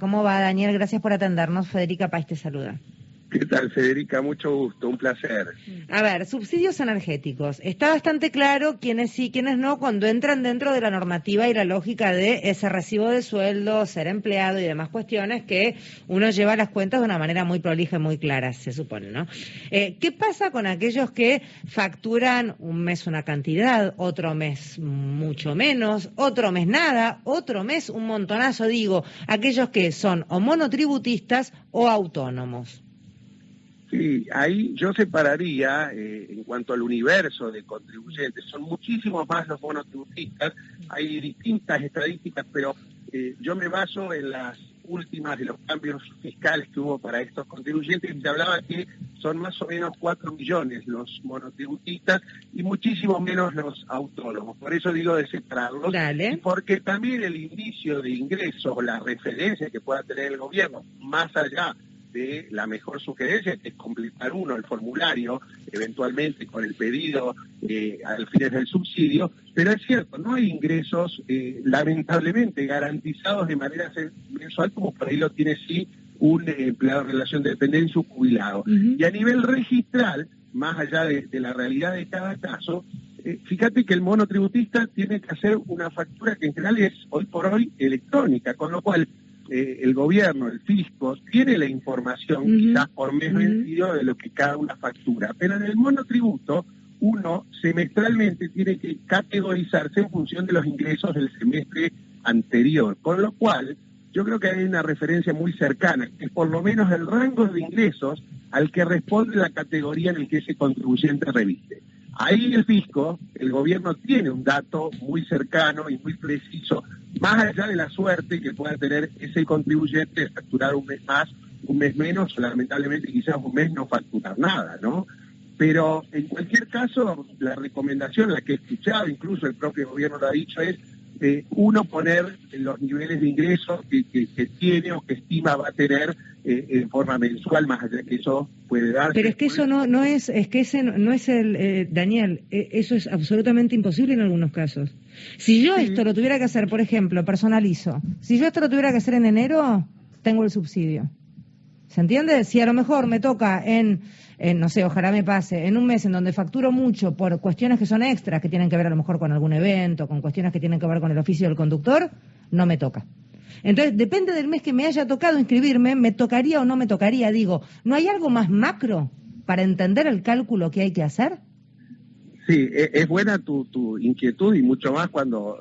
¿Cómo va, Daniel? Gracias por atendernos. Federica País te saluda. ¿Qué tal, Federica? Mucho gusto, un placer. A ver, subsidios energéticos. Está bastante claro quiénes sí, quiénes no, cuando entran dentro de la normativa y la lógica de ese recibo de sueldo, ser empleado y demás cuestiones que uno lleva las cuentas de una manera muy prolija y muy clara, se supone, ¿no? ¿Qué pasa con aquellos que facturan un mes una cantidad, otro mes mucho menos, otro mes nada, otro mes un montonazo? Digo, aquellos que son o monotributistas o autónomos. Sí, ahí yo separaría, en cuanto al universo de contribuyentes, son muchísimos más los monotributistas, hay distintas estadísticas, pero yo me baso en las últimas de los cambios fiscales que hubo para estos contribuyentes, y se hablaba que son más o menos 4 millones los monotributistas y muchísimo menos los autónomos. Por eso digo de separarlos, y porque también el inicio de ingresos, la referencia que pueda tener el gobierno, más allá de la mejor sugerencia, que es completar el formulario, eventualmente con el pedido al fines del subsidio, pero es cierto, no hay ingresos lamentablemente garantizados de manera mensual, como por ahí lo tiene sí un empleado en relación de dependencia o jubilado. Y a nivel registral, más allá de la realidad de cada caso, fíjate que el monotributista tiene que hacer una factura que en general es hoy por hoy electrónica, con lo cual el gobierno, el fisco, tiene la información quizás por mes vencido de lo que cada una factura. Pero en el monotributo, uno semestralmente tiene que categorizarse en función de los ingresos del semestre anterior. Con lo cual, yo creo que hay una referencia muy cercana, que es por lo menos el rango de ingresos al que responde la categoría en el que ese contribuyente reviste. Ahí el fisco, el gobierno tiene un dato muy cercano y muy preciso, más allá de la suerte que pueda tener ese contribuyente de facturar un mes más, un mes menos, o lamentablemente quizás un mes no facturar nada, ¿no? Pero en cualquier caso, la recomendación, la que he escuchado, incluso el propio gobierno lo ha dicho, es uno poner los niveles de ingresos que tiene o que estima va a tener en forma mensual, más allá de que eso puede darse. Pero es que eso no es que ese no es el, Daniel, eso es absolutamente imposible en algunos casos. Si yo esto lo tuviera que hacer, por ejemplo, personalizo, si yo esto lo tuviera que hacer en enero, tengo el subsidio. ¿Se entiende? Si a lo mejor me toca no sé, ojalá me pase, en un mes en donde facturo mucho por cuestiones que son extras, que tienen que ver a lo mejor con algún evento, con cuestiones que tienen que ver con el oficio del conductor, no me toca. Entonces, depende del mes que me haya tocado inscribirme, me tocaría o no me tocaría. Digo, ¿no hay algo más macro para entender el cálculo que hay que hacer? Sí, es buena tu inquietud, y mucho más cuando,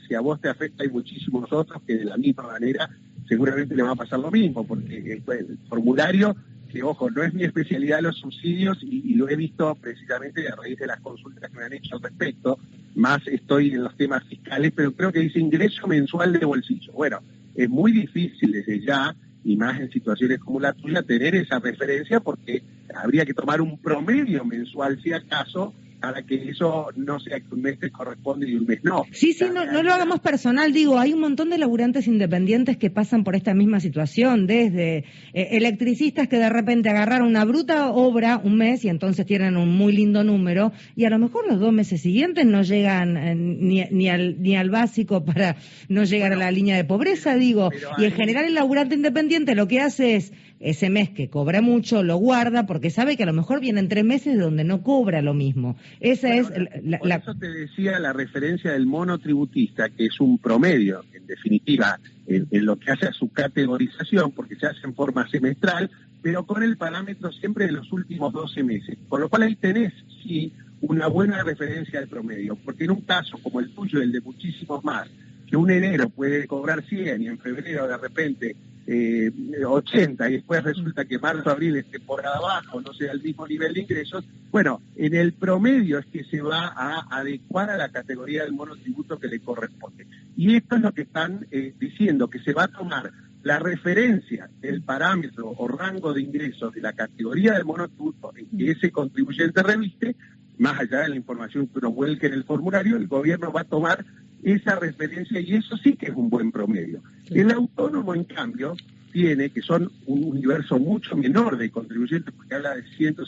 si a vos te afecta, hay muchísimos otros que de la misma manera seguramente le va a pasar lo mismo, porque el formulario, que ojo, no es mi especialidad los subsidios, y lo he visto precisamente a raíz de las consultas que me han hecho al respecto, más estoy en los temas fiscales, pero creo que dice ingreso mensual de bolsillo. Bueno, es muy difícil desde ya, y más en situaciones como la tuya, tener esa referencia, porque habría que tomar un promedio mensual, si acaso, para que eso no sea que un mes te corresponde y un mes no. Sí, no lo hagamos personal, digo, hay un montón de laburantes independientes que pasan por esta misma situación, desde electricistas que de repente agarraron una bruta obra un mes y entonces tienen un muy lindo número, y a lo mejor los 2 meses siguientes no llegan ni al básico para no llegar a la línea de pobreza, digo, y en general el laburante independiente lo que hace es, ese mes que cobra mucho, lo guarda porque sabe que a lo mejor vienen 3 meses donde no cobra lo mismo. Esa es por eso te decía la referencia del monotributista, que es un promedio, en definitiva, en lo que hace a su categorización, porque se hace en forma semestral, pero con el parámetro siempre de los últimos 12 meses. Por lo cual ahí tenés, sí, una buena referencia al promedio, porque en un caso como el tuyo y el de muchísimos más, que un enero puede cobrar 100 y en febrero de repente 80, y después resulta que marzo, abril es temporada baja, no sea el mismo nivel de ingresos, bueno, en el promedio es que se va a adecuar a la categoría del monotributo que le corresponde. Y esto es lo que están diciendo, que se va a tomar la referencia del parámetro o rango de ingresos de la categoría del monotributo en que ese contribuyente reviste, más allá de la información que uno vuelque en el formulario, el gobierno va a tomar esa referencia, y eso sí que es un buen promedio. Sí. El autónomo, en cambio, tiene, que son un universo mucho menor de contribuyentes, porque habla de 150.000,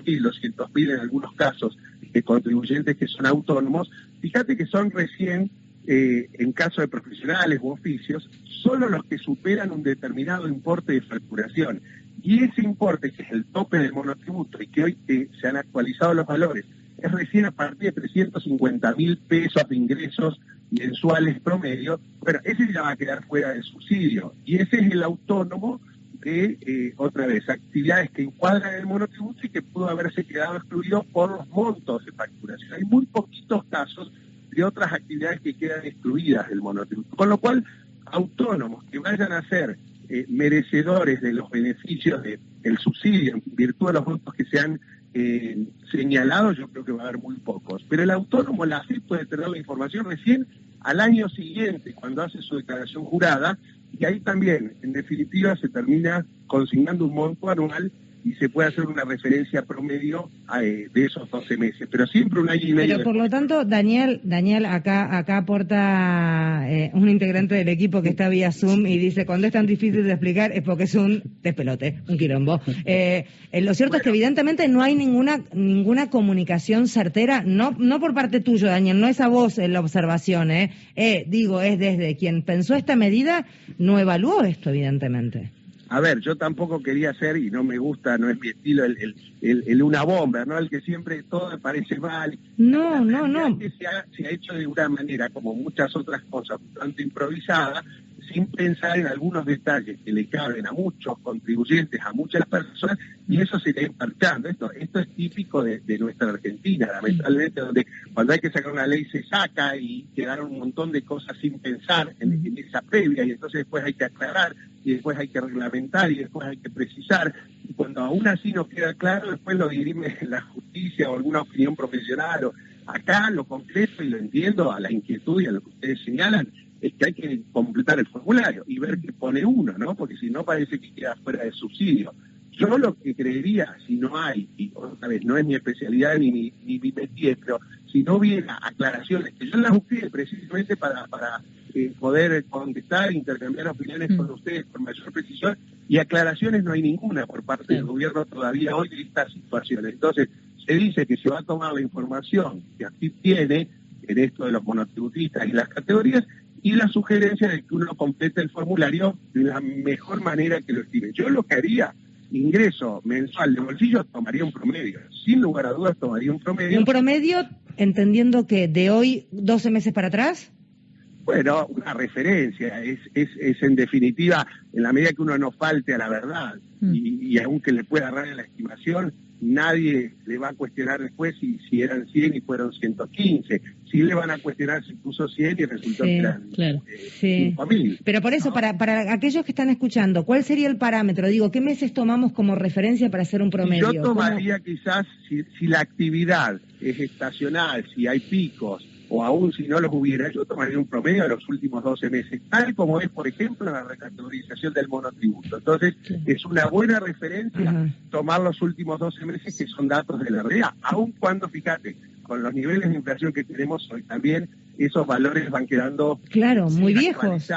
200.000 en algunos casos, de contribuyentes que son autónomos. Fíjate que son recién en caso de profesionales u oficios, solo los que superan un determinado importe de facturación. Y ese importe, que es el tope del monotributo y que hoy se han actualizado los valores, es recién a partir de 350.000 pesos de ingresos mensuales promedio. Bueno, ese ya va a quedar fuera del subsidio. Y ese es el autónomo de, otra vez, actividades que encuadran el monotributo y que pudo haberse quedado excluido por los montos de facturación. Hay muy poquitos casos de otras actividades que quedan excluidas del monotributo. Con lo cual, autónomos que vayan a ser merecedores de los beneficios del subsidio en virtud de los montos que se han señalado, yo creo que va a haber muy pocos. Pero el autónomo, la AFIP, puede tener la información recién al año siguiente, cuando hace su declaración jurada, y ahí también, en definitiva, se termina consignando un monto anual y se puede hacer una referencia promedio de esos 12 meses, pero siempre un año y medio. Pero por lo tanto, Daniel, acá aporta un integrante del equipo que está vía Zoom y dice, cuando es tan difícil de explicar es porque es un despelote, un quilombo. Lo cierto es que evidentemente no hay ninguna comunicación certera, no por parte tuyo, Daniel, no es a vos en la observación, digo, es desde quien pensó esta medida, no evaluó esto, evidentemente. A ver, yo tampoco quería ser, y no me gusta, no es mi estilo, el una bomba, ¿no? El que siempre todo me parece mal. No. Que se ha hecho de una manera, como muchas otras cosas, bastante improvisada, sin pensar en algunos detalles que le caben a muchos contribuyentes, a muchas personas, y eso se irá emparchando. Esto es típico de nuestra Argentina, lamentablemente, donde cuando hay que sacar una ley se saca y quedaron un montón de cosas sin pensar en esa previa, y entonces después hay que aclarar, y después hay que reglamentar, y después hay que precisar, y cuando aún así no queda claro, después lo dirime la justicia o alguna opinión profesional. Acá lo concreto, y lo entiendo, a la inquietud y a lo que ustedes señalan, es que hay que completar el formulario y ver que pone uno, ¿no? Porque si no parece que queda fuera de subsidio. Yo lo que creería, si no hay, y otra vez no es mi especialidad ni mi métier, pero si no hubiera aclaraciones, que yo las busqué precisamente para poder contestar, intercambiar opiniones con ustedes con mayor precisión, y aclaraciones no hay ninguna por parte del gobierno todavía hoy de esta situación. Entonces, se dice que se va a tomar la información que aquí tiene en esto de los monotributistas y las categorías, y la sugerencia de que uno complete el formulario de la mejor manera que lo estime. Yo lo que haría, ingreso mensual de bolsillo, tomaría un promedio. Sin lugar a dudas, tomaría un promedio. ¿Un promedio, entendiendo que de hoy 12 meses para atrás? Bueno, una referencia. Es en definitiva, en la medida que uno no falte a la verdad, y aunque le pueda errar en la estimación, nadie le va a cuestionar después si eran 100 y fueron 115. Sí le van a cuestionar si puso 100 y resultó que eran 5.000. Pero por eso, ¿no? para aquellos que están escuchando, ¿cuál sería el parámetro? Digo, ¿qué meses tomamos como referencia para hacer un promedio? Yo tomaría quizás, si la actividad es estacional, si hay picos, o aún si no los hubiera, yo tomaría un promedio de los últimos 12 meses, tal como es, por ejemplo, la recategorización del monotributo. Entonces, es una buena referencia tomar los últimos 12 meses, que son datos de la realidad, aun cuando, fíjate, con los niveles de inflación que tenemos hoy también, esos valores van quedando muy viejos,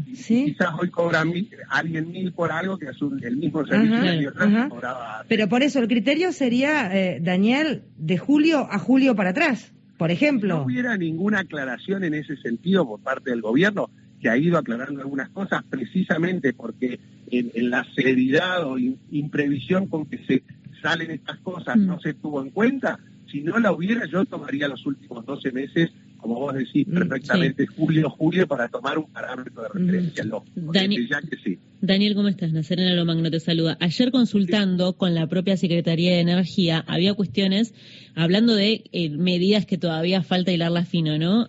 y quizás hoy cobra alguien 1.000 por algo que es el mismo servicio que cobraba. Pero por eso el criterio sería, Daniel, de julio a julio para atrás. Por ejemplo, no hubiera ninguna aclaración en ese sentido por parte del gobierno, que ha ido aclarando algunas cosas precisamente porque en la celeridad o imprevisión con que se salen estas cosas no se tuvo en cuenta. Si no la hubiera, yo tomaría los últimos 12 meses, como vos decís perfectamente, julio, para tomar un parámetro de referencia. Daniel, ¿cómo estás? Nazarena Lomagno te saluda. Ayer consultando con la propia Secretaría de Energía, había cuestiones, hablando de medidas que todavía falta hilarlas fino, ¿no?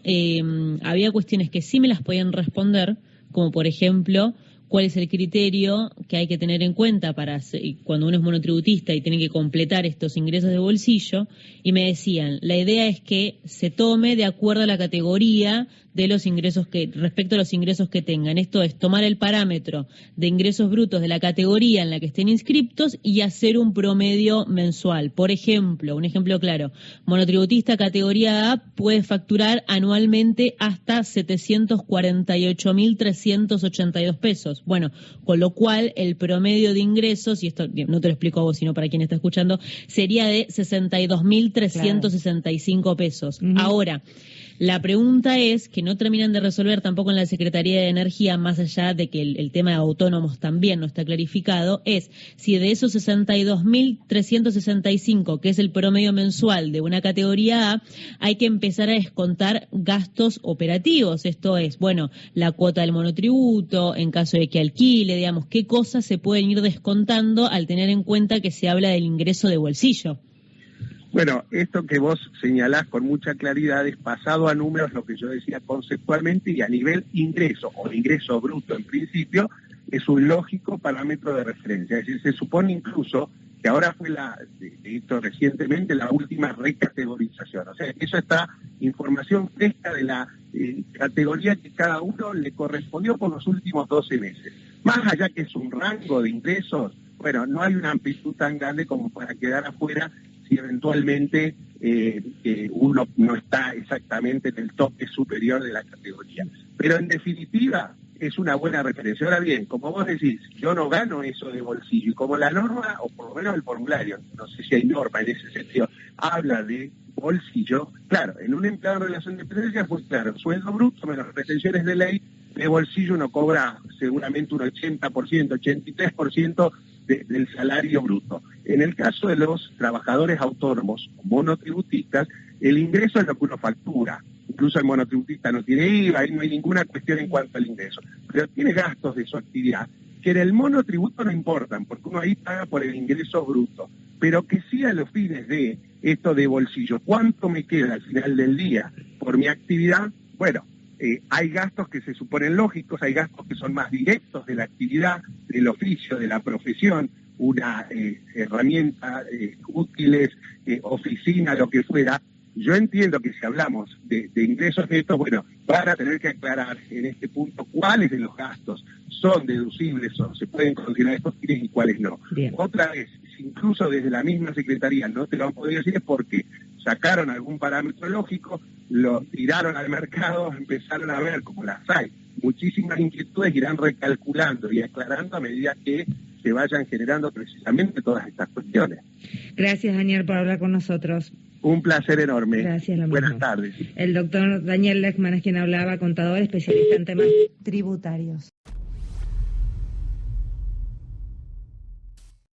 Había cuestiones que sí me las podían responder, como por ejemplo, cuál es el criterio que hay que tener en cuenta para cuando uno es monotributista y tiene que completar estos ingresos de bolsillo, y me decían, la idea es que se tome de acuerdo a la categoría de los ingresos respecto a los ingresos que tengan. Esto es tomar el parámetro de ingresos brutos de la categoría en la que estén inscriptos y hacer un promedio mensual. Por ejemplo, un ejemplo claro, monotributista categoría A puede facturar anualmente hasta 748.382 pesos. Bueno, con lo cual el promedio de ingresos, y esto no te lo explico a vos, sino para quien está escuchando, sería de 62.365 pesos. Ahora, La pregunta es, que no terminan de resolver tampoco en la Secretaría de Energía, más allá de que el tema de autónomos también no está clarificado, es si de esos 62.365, que es el promedio mensual de una categoría A, hay que empezar a descontar gastos operativos. Esto es, bueno, la cuota del monotributo, en caso de que alquile, digamos, qué cosas se pueden ir descontando al tener en cuenta que se habla del ingreso de bolsillo. Bueno, esto que vos señalás con mucha claridad es pasado a números lo que yo decía conceptualmente, y a nivel ingreso o ingreso bruto en principio es un lógico parámetro de referencia. Es decir, se supone incluso que ahora fue recientemente la última recategorización. O sea, eso está información fresca de la categoría que cada uno le correspondió por los últimos 12 meses. Más allá que es un rango de ingresos, bueno, no hay una amplitud tan grande como para quedar afuera si eventualmente uno no está exactamente en el tope superior de la categoría. Pero en definitiva es una buena referencia. Ahora bien, como vos decís, yo no gano eso de bolsillo, y como la norma, o por lo menos el formulario, no sé si hay norma en ese sentido, habla de bolsillo, claro, en un empleado en relación de dependencia, pues claro, sueldo bruto menos retenciones de ley, de bolsillo uno cobra seguramente un 80%, 83% del salario bruto. En el caso de los trabajadores autónomos o monotributistas, el ingreso es lo que uno factura. Incluso el monotributista no tiene IVA, ahí no hay ninguna cuestión en cuanto al ingreso, pero tiene gastos de su actividad que en el monotributo no importan, porque uno ahí paga por el ingreso bruto, pero que sí a los fines de esto de bolsillo, ¿cuánto me queda al final del día por mi actividad? Bueno, hay gastos que se suponen lógicos, hay gastos que son más directos de la actividad, del oficio, de la profesión, una herramienta útiles, oficina, lo que fuera. Yo entiendo que si hablamos de ingresos netos, bueno, van a tener que aclarar en este punto cuáles de los gastos son deducibles o se pueden considerar estos fines y cuáles no. Bien. Otra vez, si incluso desde la misma Secretaría no te lo han podido decir, es porque sacaron algún parámetro lógico, lo tiraron al mercado, empezaron a ver, como las hay, muchísimas inquietudes, irán recalculando y aclarando a medida que se vayan generando precisamente todas estas cuestiones. Gracias, Daniel, por hablar con nosotros. Un placer enorme. Gracias, lo mismo. Buenas tardes. El doctor Daniel Lechman es quien hablaba, contador especialista en temas tributarios.